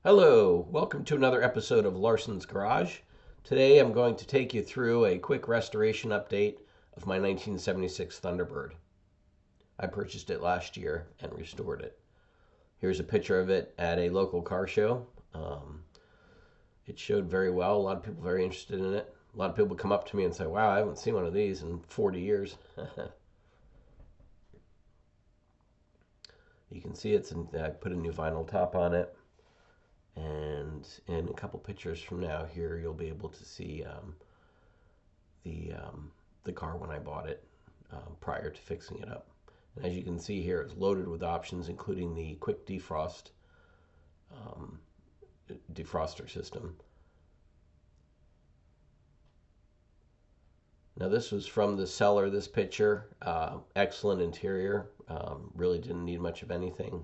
Hello, welcome to another episode of Larson's Garage. Today I'm going to take you through a quick restoration update of my 1976 Thunderbird. I purchased it last year and restored it. Here's a picture of it at a local car show. It showed very well. A lot of people very interested in it. A lot of people come up to me and say, wow, I haven't seen one of these in 40 years. You can see I put a new vinyl top on it. And in a couple pictures from now here, you'll be able to see the car when I bought it prior to fixing it up. And as you can see here, it's loaded with options, including the quick defroster system. Now this was from the seller, this picture. Excellent interior. Really didn't need much of anything.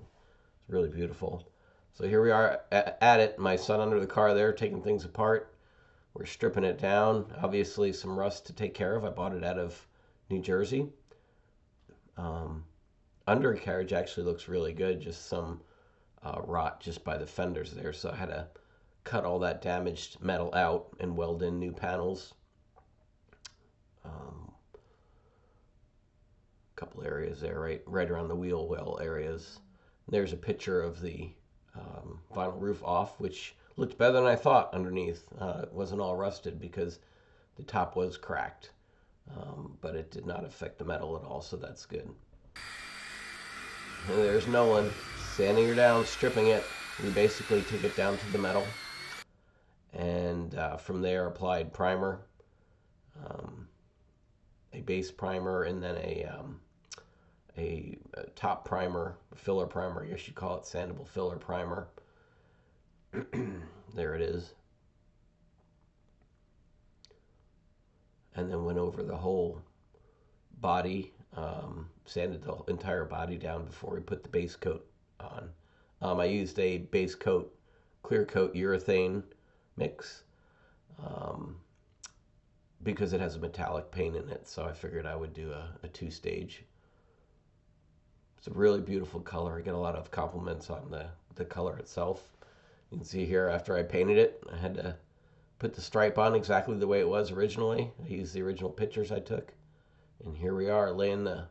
It's really beautiful. So here we are at it. My son under the car there, taking things apart. We're stripping it down. Obviously some rust to take care of. I bought it out of New Jersey. Undercarriage actually looks really good. Just some rot just by the fenders there. So I had to cut all that damaged metal out and weld in new panels. Couple areas there, right around the wheel well areas. There's a picture of the vinyl roof off, which looked better than I thought underneath. It wasn't all rusted because the top was cracked, but it did not affect the metal at all, so that's good. And there's Nolan sanding her down, stripping it. We basically took it down to the metal, and from there applied primer, a base primer, and then a top primer, filler primer, I guess you'd call it, sandable filler primer. There it is. And then went over the whole body, sanded the entire body down before we put the base coat on. I used a base coat, clear coat urethane mix, because it has a metallic paint in it, so I figured I would do a two-stage. It's a really beautiful color. I get a lot of compliments on the color itself. You can see here after I painted it, I had to put the stripe on exactly the way it was originally. I used the original pictures I took. And here we are laying the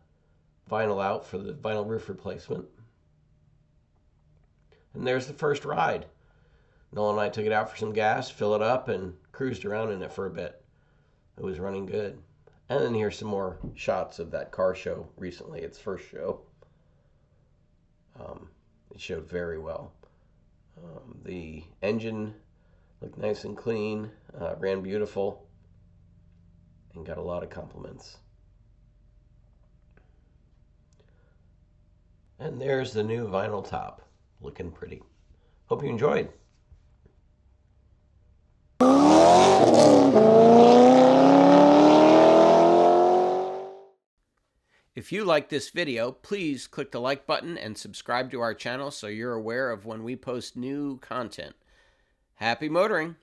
vinyl out for the vinyl roof replacement. And there's the first ride. Nolan and I took it out for some gas, fill it up, and cruised around in it for a bit. It was running good. And then here's some more shots of that car show recently, its first show. It showed very well. The engine looked nice and clean, ran beautiful, and got a lot of compliments. And there's the new vinyl top, looking pretty. Hope you enjoyed. If you like this video, please click the like button and subscribe to our channel so you're aware of when we post new content. Happy motoring!